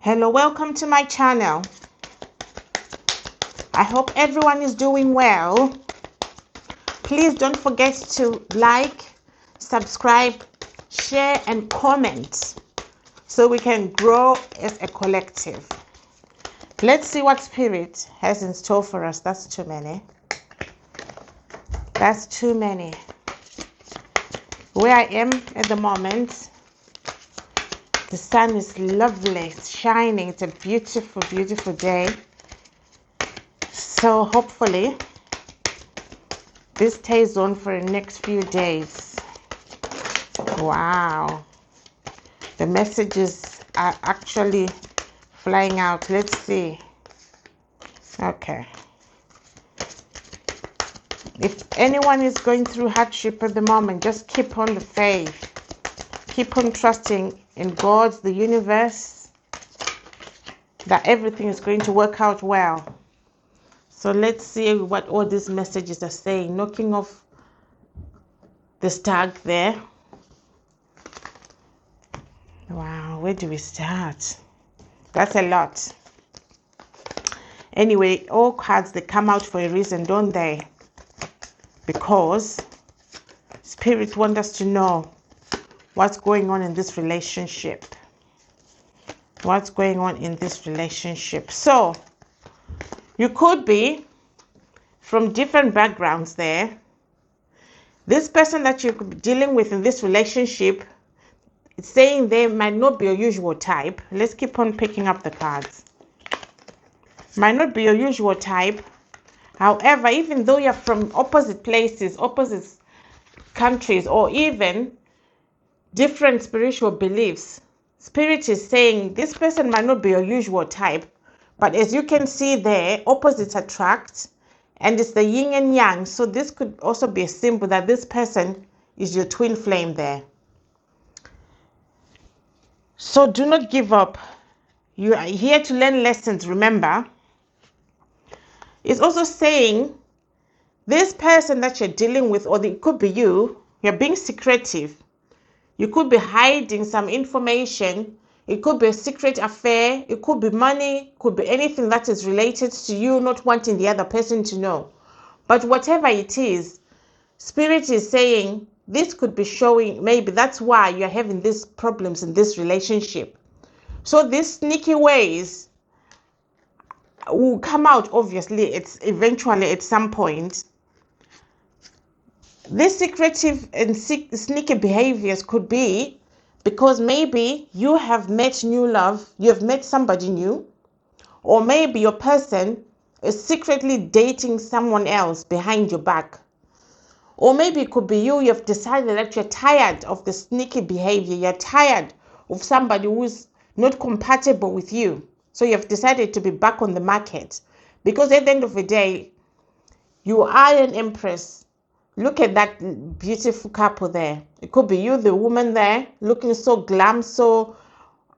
Hello, welcome to my channel. I hope everyone is doing well. Please don't forget to like, subscribe, share and comment so we can grow as a collective. Let's see what Spirit has in store for us. That's too many. That's too many. Where I am at the moment, the sun is lovely, it's shining. It's a beautiful, beautiful day. So hopefully this stays on for the next few days. Wow. The messages are actually flying out. Let's see. Okay. If anyone is going through hardship at the moment, just keep on the faith. Keep on trusting in God, the universe, that everything is going to work out well. So let's see what all these messages are saying. Knocking off the stag there. Wow, where do we start? That's a lot. Anyway, all cards, they come out for a reason, don't they? Because Spirit wants us to know what's going on in this relationship. What's going on in this relationship. So, you could be from different backgrounds there. This person that you're dealing with in this relationship, it's saying they might not be your usual type. Let's keep on picking up the cards. Might not be your usual type. However, even though you're from opposite places, opposite countries, or even different spiritual beliefs, Spirit is saying this person might not be your usual type. But as you can see there, opposites attract. And it's the yin and yang. So this could also be a symbol that this person is your twin flame there. So do not give up. You are here to learn lessons, remember. It's also saying this person that you're dealing with, or it could be you're being secretive. You could be hiding some information. It could be a secret affair. It could be money. It could be anything that is related to you not wanting the other person to know. But whatever it is, Spirit is saying this could be showing maybe that's why you're having these problems in this relationship. So these sneaky ways will come out, obviously, it's eventually at some point. These secretive and sneaky behaviors could be because maybe you have met new love, you have met somebody new, or maybe your person is secretly dating someone else behind your back. Or maybe it could be you've decided that you're tired of the sneaky behavior, you're tired of somebody who's not compatible with you. So you've decided to be back on the market. Because at the end of the day, you are an empress. Look at that beautiful couple there. It could be you, the woman there, looking so glam, so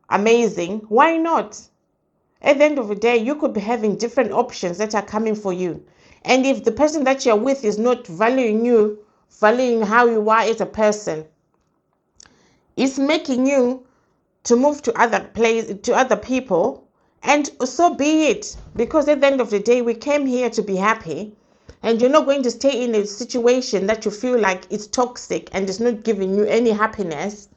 amazing. Why not? At the end of the day, you could be having different options that are coming for you. And if the person that you're with is not valuing you, valuing how you are as a person, it's making you to move to other places, to other people, and so be it. Because at the end of the day, we came here to be happy. And you're not going to stay in a situation that you feel like it's toxic and it's not giving you any happiness.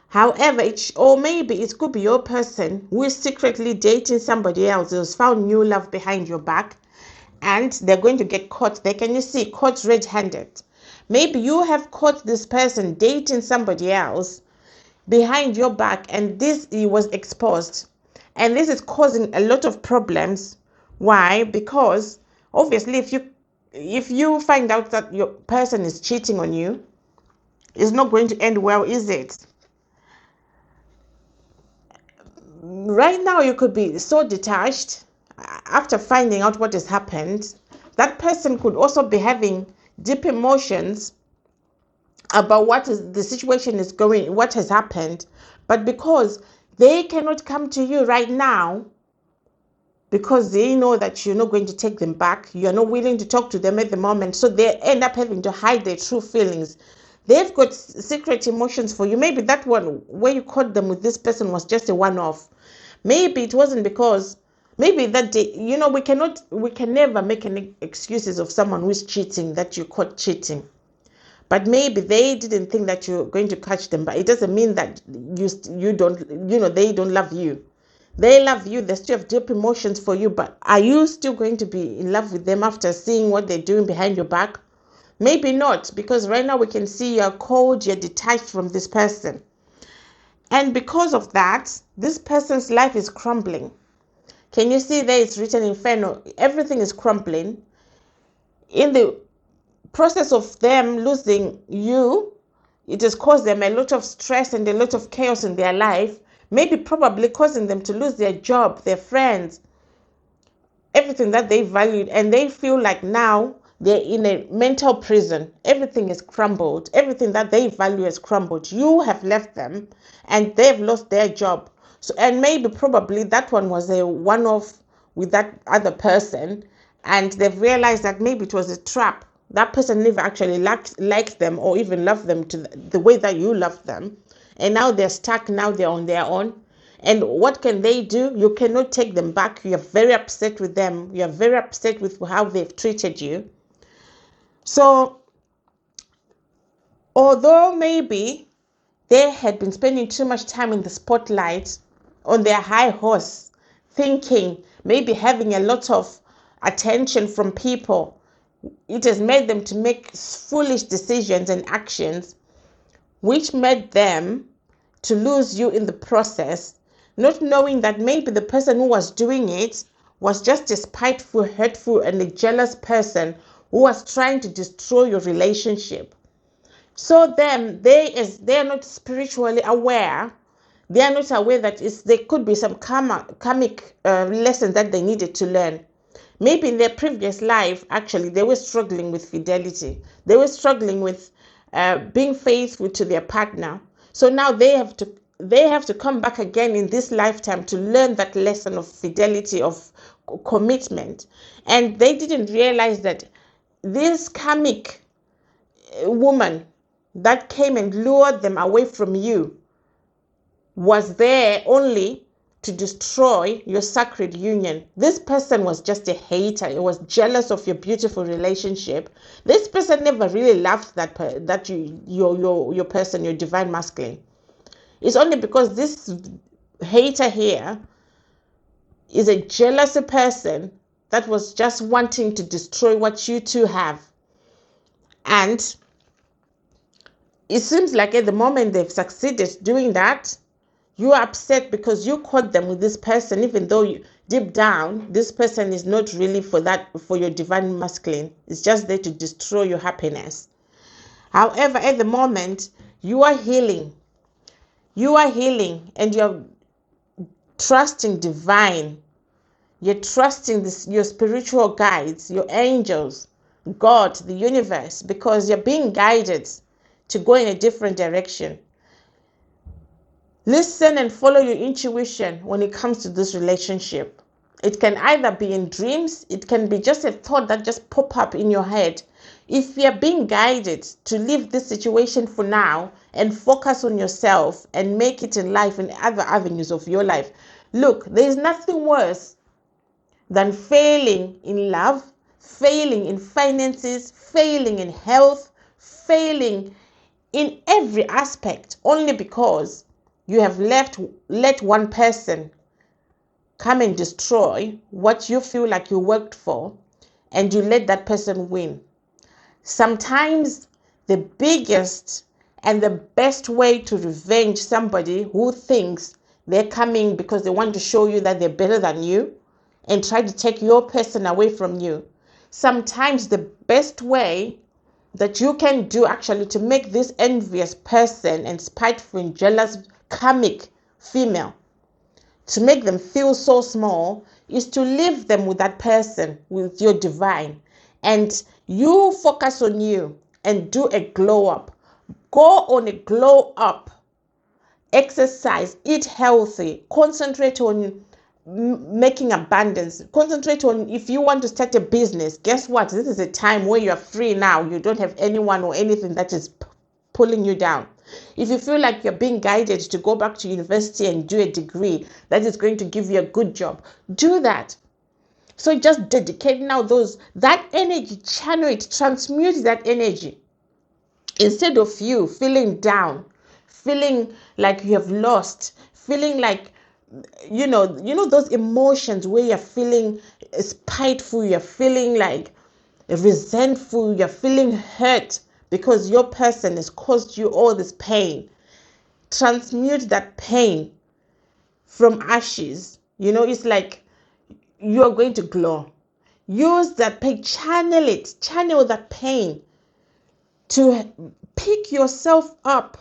However, or maybe it could be your person who is secretly dating somebody else who's found new love behind your back, and they're going to get caught. Can you see, caught red-handed? Maybe you have caught this person dating somebody else behind your back, and this was exposed. And this is causing a lot of problems. Why? Because obviously, if you find out that your person is cheating on you, it's not going to end well, is it? Right now, you could be so detached after finding out what has happened. That person could also be having deep emotions about what is the situation is going, what has happened. But because they cannot come to you right now, because they know that you're not going to take them back, you're not willing to talk to them at the moment, so they end up having to hide their true feelings. They've got secret emotions for you. Maybe that one where you caught them with this person was just a one-off, Maybe it wasn't because maybe that day, we can never make any excuses of someone who's cheating, that you caught cheating. But maybe they didn't think that you're going to catch them. But it doesn't mean that you don't, they don't love you. They love you. They still have deep emotions for you. But are you still going to be in love with them after seeing what they're doing behind your back? Maybe not, because right now we can see you're cold, you're detached from this person. And because of that, this person's life is crumbling. Can you see there it's written inferno? Everything is crumbling. In the process of them losing you, it has caused them a lot of stress and a lot of chaos in their life, maybe probably causing them to lose their job, their friends, everything that they valued, and they feel like now they're in a mental prison. Everything is crumbled. Everything that they value has crumbled. You have left them and they've lost their job. So, and maybe probably that one was a one-off with that other person, and they've realized that maybe it was a trap. That person never actually liked them or even loved them to the way that you loved them. And now they're stuck. Now they're on their own. And what can they do? You cannot take them back. You're very upset with them. You're very upset with how they've treated you. So, although maybe they had been spending too much time in the spotlight on their high horse, thinking, maybe having a lot of attention from people, it has made them to make foolish decisions and actions, which made them to lose you in the process, not knowing that maybe the person who was doing it was just a spiteful, hurtful, and a jealous person who was trying to destroy your relationship. So then they are not spiritually aware. They are not aware that there could be some karmic lessons that they needed to learn. Maybe in their previous life, actually, they were struggling with fidelity. They were struggling with being faithful to their partner. So now they have to come back again in this lifetime to learn that lesson of fidelity, of commitment. And they didn't realize that this karmic woman that came and lured them away from you was there only to destroy your sacred union. This person was just a hater. It was jealous of your beautiful relationship. This person never really loved your person, your divine masculine. It's only because this hater here is a jealous person that was just wanting to destroy what you two have. And it seems like at the moment they've succeeded doing that, you are upset because you caught them with this person, even though deep down, this person is not really for your divine masculine. It's just there to destroy your happiness. However, at the moment, you are healing. You are healing and you're trusting divine. You're trusting your spiritual guides, your angels, God, the universe, because you're being guided to go in a different direction. Listen and follow your intuition when it comes to this relationship. It can either be in dreams, it can be just a thought that just pop up in your head. If you're being guided to leave this situation for now and focus on yourself and make it in life and other avenues of your life, look, there is nothing worse than failing in love, failing in finances, failing in health, failing in every aspect, only because you have let one person come and destroy what you feel like you worked for, and you let that person win. Sometimes the biggest and the best way to revenge somebody who thinks they're coming because they want to show you that they're better than you and try to take your person away from you. Sometimes the best way that you can do actually to make this envious person and spiteful and jealous karmic female, to make them feel so small, is to leave them with that person, with your divine, and you focus on you and do a glow up. Go on a glow up. Exercise, eat healthy, concentrate on making abundance, concentrate on, if you want to start a business, guess what, this is a time where you're free now. You don't have anyone or anything that is pulling you down. If you feel like you're being guided to go back to university and do a degree that is going to give you a good job, do that. So just dedicate now that energy, channel it, transmute that energy. Instead of you feeling down, feeling like you have lost, feeling like those emotions where you're feeling spiteful, you're feeling like resentful, you're feeling hurt because your person has caused you all this pain. Transmute that pain from ashes. It's like you're going to glow. Use that pain, channel that pain to pick yourself up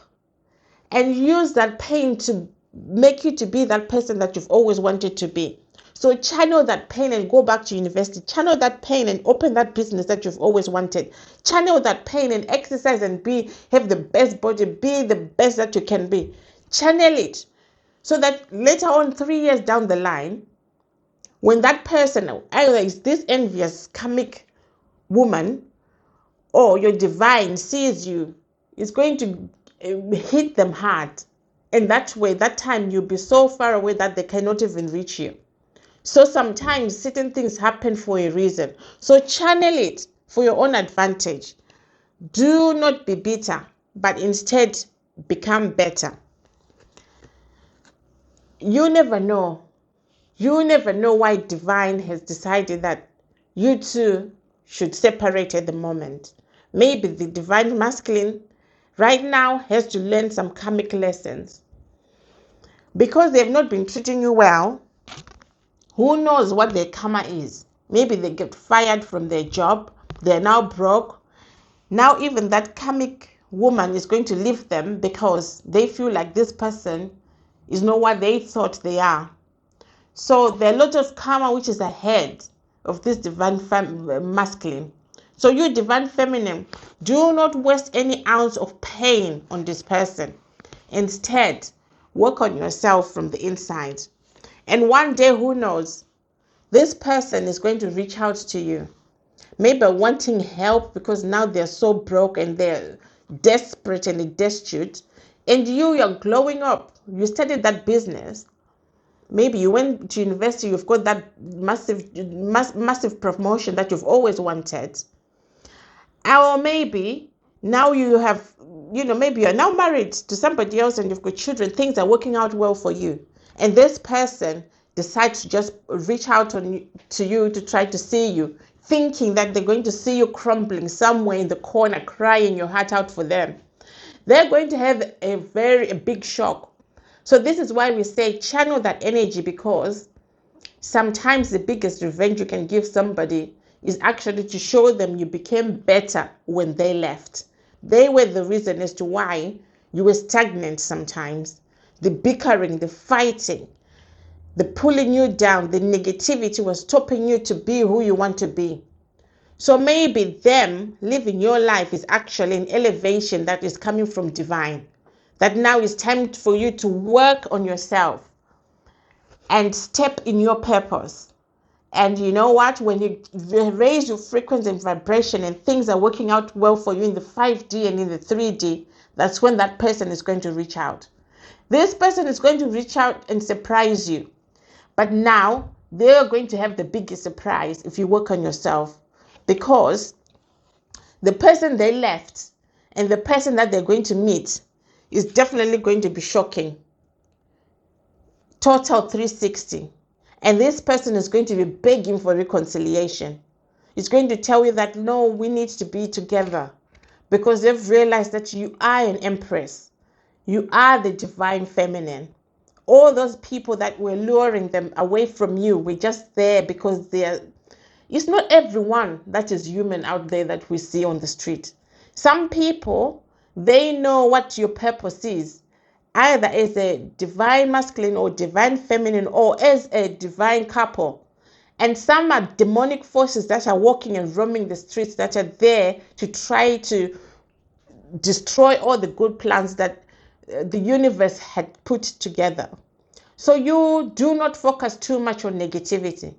and use that pain to make you to be that person that you've always wanted to be. So channel that pain and go back to university. Channel that pain and open that business that you've always wanted. Channel that pain and exercise and have the best body, be the best that you can be. Channel it so that later on, 3 years down the line, when that person, either is this envious karmic woman or your divine sees you, it's going to hit them hard. And that way, that time you'll be so far away that they cannot even reach you. So sometimes certain things happen for a reason. So channel it for your own advantage. Do not be bitter, but instead become better. You never know. You never know why divine has decided that you two should separate at the moment. Maybe the divine masculine right now has to learn some karmic lessons. Because they've not been treating you well, who knows what their karma is? Maybe they get fired from their job. They're now broke. Now even that karmic woman is going to leave them because they feel like this person is not what they thought they are. So there are a lot of karma which is ahead of this divine masculine. So you divine feminine, do not waste any ounce of pain on this person. Instead, work on yourself from the inside. And one day, who knows, this person is going to reach out to you. Maybe wanting help because now they're so broke and they're desperate and destitute. And you're glowing up. You started that business. Maybe you went to university, you've got that massive promotion that you've always wanted. Or maybe now you have, maybe you're now married to somebody else and you've got children. Things are working out well for you. And this person decides to just reach out to you to try to see you, thinking that they're going to see you crumbling somewhere in the corner, crying your heart out for them. They're going to have a big shock. So this is why we say channel that energy, because sometimes the biggest revenge you can give somebody is actually to show them you became better when they left. They were the reason as to why you were stagnant sometimes. The bickering, the fighting, the pulling you down, the negativity was stopping you to be who you want to be. So maybe them living your life is actually an elevation that is coming from divine. That now it's time for you to work on yourself and step in your purpose. And you know what? When you raise your frequency and vibration and things are working out well for you in the 5D and in the 3D, that's when that person is going to reach out. This person is going to reach out and surprise you. But now they're going to have the biggest surprise if you work on yourself, because the person they left and the person that they're going to meet is definitely going to be shocking. Total 360. And this person is going to be begging for reconciliation. It's going to tell you that, no, we need to be together, because they've realized that you are an empress. You are the divine feminine. All those people that were luring them away from you were just there because it's not everyone that is human out there that we see on the street. Some people, they know what your purpose is, either as a divine masculine or divine feminine or as a divine couple. And some are demonic forces that are walking and roaming the streets that are there to try to destroy all the good plans that the universe had put together. So you do not focus too much on negativity.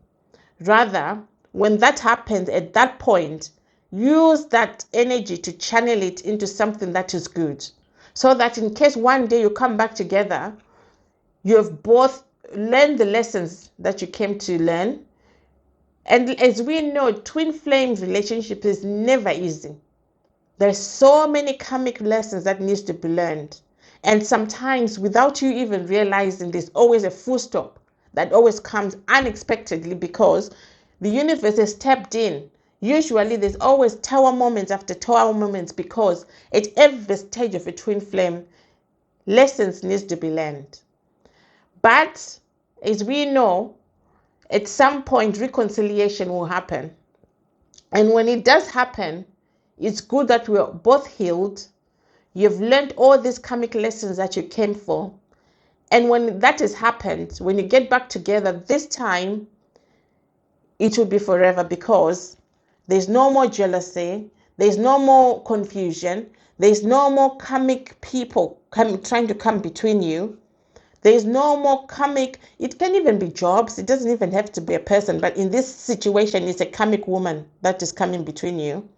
Rather, when that happens at that point, use that energy to channel it into something that is good. so that in case one day you come back together, you have both learned the lessons that you came to learn. And as we know, twin flame relationship is never easy. There's so many karmic lessons that needs to be learned. And sometimes without you even realizing, there's always a full stop that always comes unexpectedly because the universe has stepped in. Usually there's always tower moments after tower moments because at every stage of a twin flame, lessons needs to be learned. But as we know, at some point reconciliation will happen. And when it does happen, it's good that we're both healed. You've learned all these karmic lessons that you came for. And when that has happened, when you get back together, this time, it will be forever because there's no more jealousy. There's no more confusion. There's no more karmic people trying to come between you. There's no more karmic, it can even be jobs. It doesn't even have to be a person. But in this situation, it's a karmic woman that is coming between you.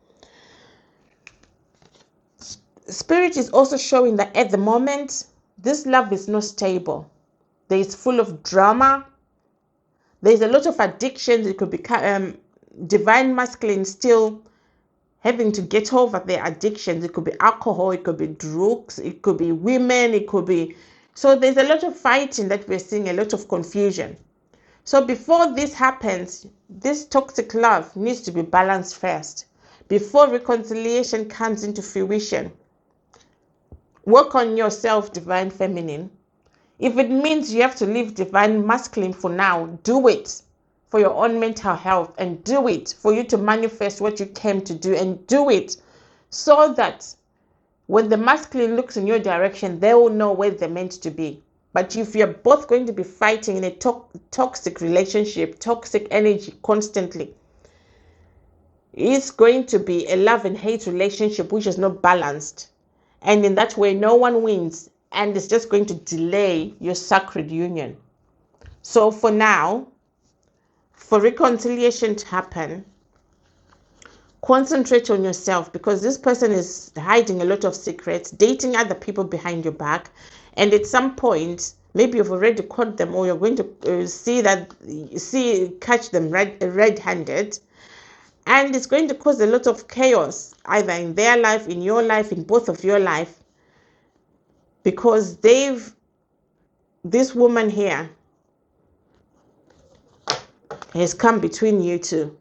Spirit is also showing that at the moment, this love is not stable. There is full of drama. There's a lot of addictions. It could be divine masculine still having to get over their addictions. It could be alcohol. It could be drugs. It could be women. It could be... So there's a lot of fighting that we're seeing, a lot of confusion. So before this happens, this toxic love needs to be balanced first. Before reconciliation comes into fruition, work on yourself, divine feminine. If it means you have to leave divine masculine for now, do it for your own mental health, and do it for you to manifest what you came to do, and do it so that when the masculine looks in your direction, they will know where they're meant to be. But if you're both going to be fighting in a toxic relationship, toxic energy constantly, it's going to be a love and hate relationship which is not balanced. And in that way, no one wins. And it's just going to delay your sacred union. So for now, for reconciliation to happen, concentrate on yourself, because this person is hiding a lot of secrets, dating other people behind your back. And at some point, maybe you've already caught them, or you're going to catch them red-handed. And it's going to cause a lot of chaos, either in their life, in your life, in both of your life. Because this woman here has come between you two.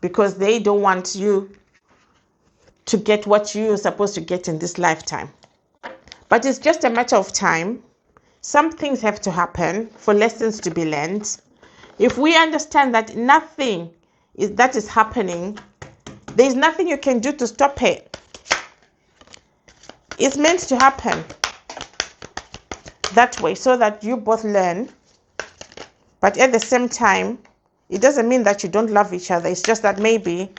Because they don't want you to get what you're supposed to get in this lifetime. But it's just a matter of time. Some things have to happen for lessons to be learned. If we understand that nothing that is happening, there's nothing you can do to stop it. It's meant to happen that way so that you both learn. But at the same time, it doesn't mean that you don't love each other. It's just that maybe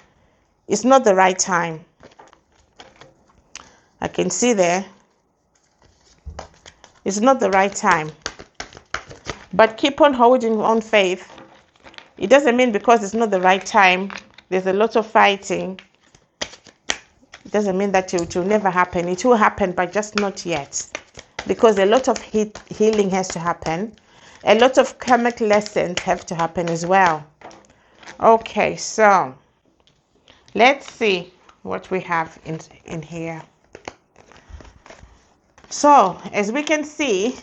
it's not the right time. I can see there. It's not the right time. But keep on holding on faith. It doesn't mean because it's not the right time, there's a lot of fighting. It doesn't mean that it will never happen. It will happen, but just not yet. Because a lot of healing has to happen. A lot of karmic lessons have to happen as well. Okay, so let's see what we have in here. So, as we can see,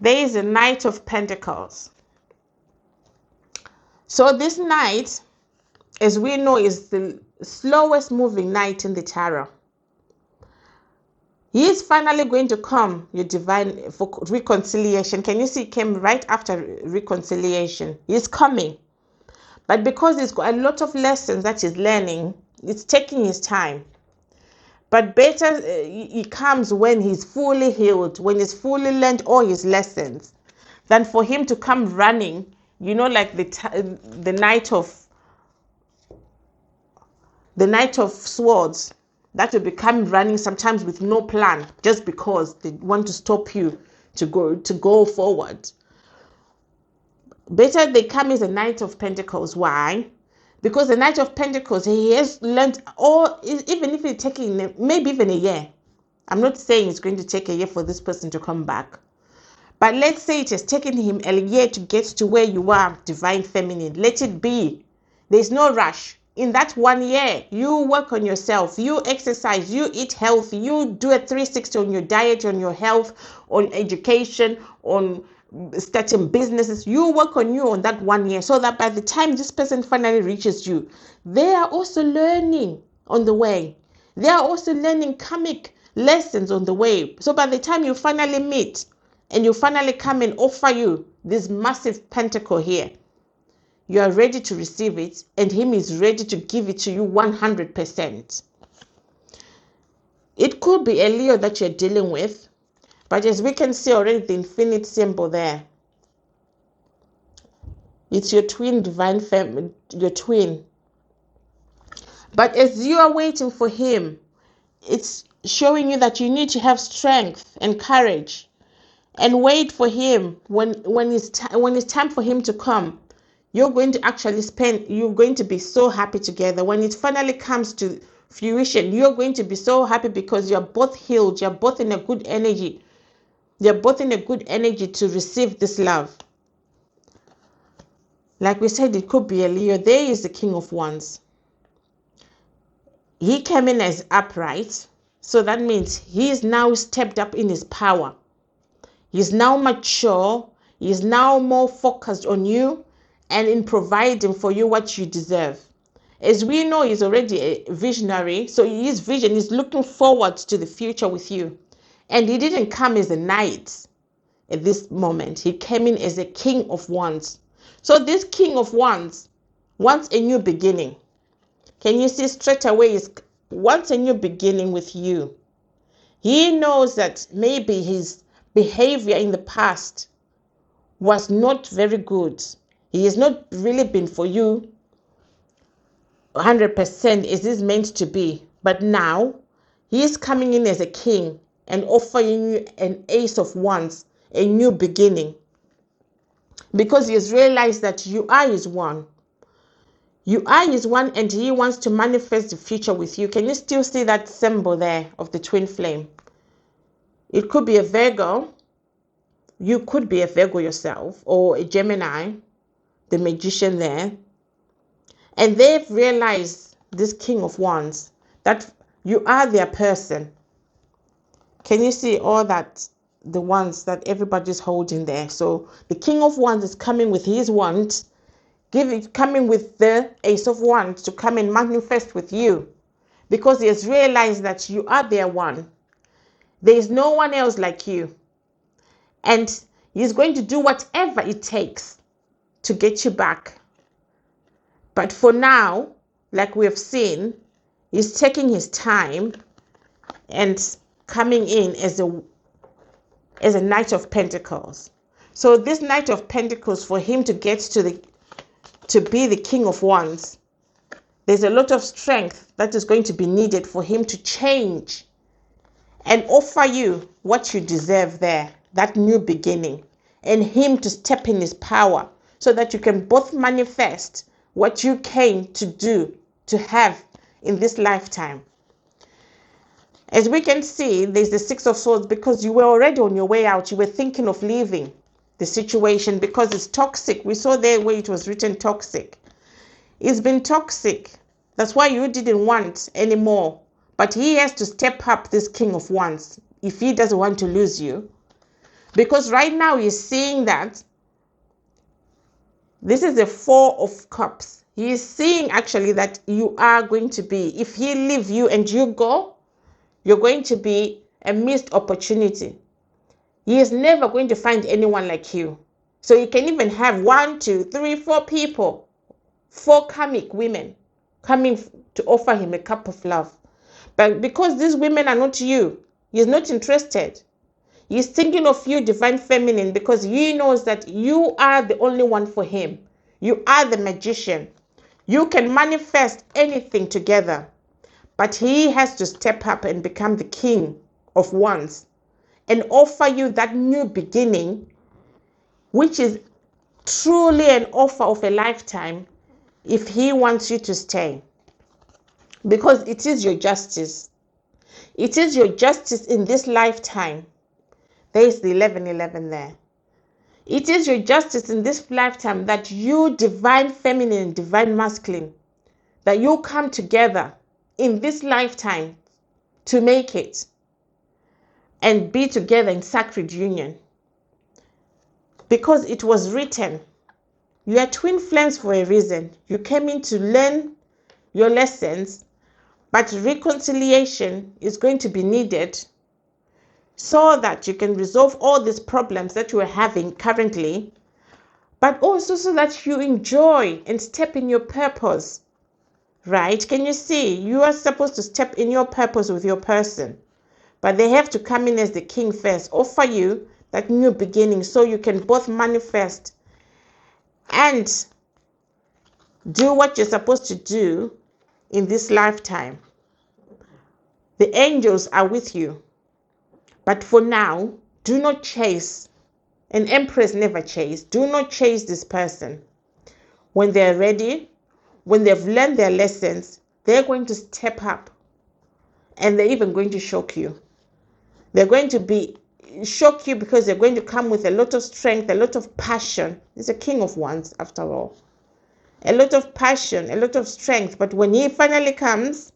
there is a Knight of Pentacles. So this Knight, as we know, is the slowest moving Knight in the tarot. He is finally going to come, your divine, for reconciliation. Can you see he came right after reconciliation? He's coming. But because he's got a lot of lessons that he's learning, it's taking his time. But better he comes when he's fully healed, when he's fully learned all his lessons, than for him to come running, you know, like the Knight of Swords. That will become running sometimes with no plan, just because they want to stop you to go forward. Better they come as a Knight of Pentacles. Why? Because the Knight of Pentacles, he has learned all, even if it's taking maybe even a year. I'm not saying it's going to take a year for this person to come back. But let's say it has taken him a year to get to where you are, divine feminine. Let it be. There's no rush. In that 1 year, you work on yourself, you exercise, you eat healthy, you do a 360 on your diet, on your health, on education, on starting businesses. You work on you on that 1 year so that by the time this person finally reaches you, they are also learning on the way. They are also learning karmic lessons on the way. So by the time you finally meet and you finally come and offer you this massive pentacle here, you are ready to receive it, and him is ready to give it to you 100%. It could be a Leo that you're dealing with, but as we can see already, the infinite symbol there, it's your twin, divine feminine, your twin. But as you are waiting for him, it's showing you that you need to have strength and courage and wait for him. When it's time for him to come, you're going to be so happy together. When it finally comes to fruition, you're going to be so happy because you're both healed. You're both in a good energy. You're both in a good energy to receive this love. Like we said, it could be a Leo. There is the King of Wands. He came in as upright. So that means he's now stepped up in his power. He's now mature. He's now more focused on you and in providing for you what you deserve. As we know, he's already a visionary. So his vision is looking forward to the future with you. And he didn't come as a knight at this moment. He came in as a King of Wands. So this King of Wands wants a new beginning. Can you see straight away? He wants a new beginning with you. He knows that maybe his behavior in the past was not very good. He has not really been for you 100% as is meant to be. But now he is coming in as a king and offering you an Ace of Wands, a new beginning. Because he has realized that you are his one. You are his one, and he wants to manifest the future with you. Can you still see that symbol there of the twin flame? It could be a Virgo. You could be a Virgo yourself, or a Gemini, the magician there. And they've realized, this King of Wands, that you are their person. Can you see all that, the wands that everybody's holding there? So the King of Wands is coming with his wand, coming with the Ace of Wands to come and manifest with you, because he has realized that you are their one. There is no one else like you. And he's going to do whatever it takes to get you back. But for now, like we have seen, he's taking his time and coming in as a Knight of Pentacles. So this Knight of Pentacles, for him to get to be the King of Wands, there's a lot of strength that is going to be needed for him to change and offer you what you deserve there, that new beginning, and him to step in his power so that you can both manifest what you came to do, to have in this lifetime. As we can see, there's the Six of Swords, because you were already on your way out. You were thinking of leaving the situation because it's toxic. We saw there where it was written toxic. It's been toxic. That's why you didn't want anymore. But he has to step up, this King of Wands, if he doesn't want to lose you. Because right now he's seeing that this is the Four of Cups. He is seeing actually that you are going to be, if he leave you and you go, you're going to be a missed opportunity. He is never going to find anyone like you. So you can even have 1, 2, 3, 4 people, 4 karmic women coming to offer him a cup of love. But because these women are not you, he's not interested. He's thinking of you, divine feminine, because he knows that you are the only one for him. You are the magician. You can manifest anything together. But he has to step up and become the King of Wands and offer you that new beginning, which is truly an offer of a lifetime if he wants you to stay. Because it is your justice. It is your justice in this lifetime. There is the 1111 there. It is your justice in this lifetime that you, divine feminine and divine masculine, that you come together in this lifetime to make it and be together in sacred union. Because it was written, you are twin flames for a reason. You came in to learn your lessons, but reconciliation is going to be needed so that you can resolve all these problems that you are having currently, but also so that you enjoy and step in your purpose, right? Can you see? You are supposed to step in your purpose with your person, but they have to come in as the king first, offer you that new beginning so you can both manifest and do what you're supposed to do in this lifetime. The angels are with you. But for now, do not chase. An empress never chased. Do not chase this person. When they're ready, when they've learned their lessons, they're going to step up and they're even going to shock you. They're going to shock you because they're going to come with a lot of strength, a lot of passion. He's a king of wands after all. A lot of passion, a lot of strength. But when he finally comes,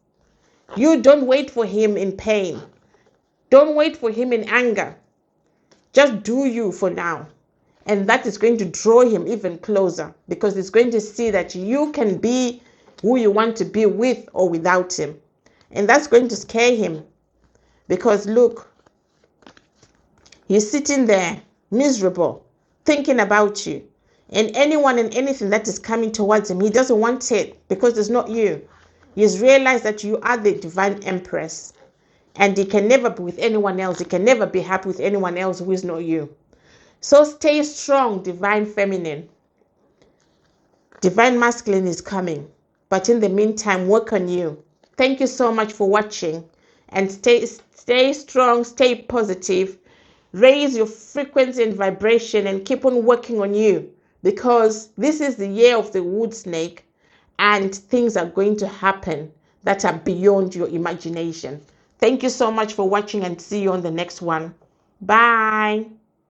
you don't wait for him in pain. Don't wait for him in anger. Just do you for now. And that is going to draw him even closer because he's going to see that you can be who you want to be with or without him. And that's going to scare him because look, he's sitting there miserable, thinking about you. And anyone and anything that is coming towards him, he doesn't want it because it's not you. He's realized that you are the divine empress. And he can never be with anyone else. He can never be happy with anyone else who is not you. So stay strong, divine feminine. Divine masculine is coming. But in the meantime, work on you. Thank you so much for watching. And stay strong, stay positive. Raise your frequency and vibration and keep on working on you. Because this is the year of the wood snake. And things are going to happen that are beyond your imagination. Thank you so much for watching and see you on the next one. Bye.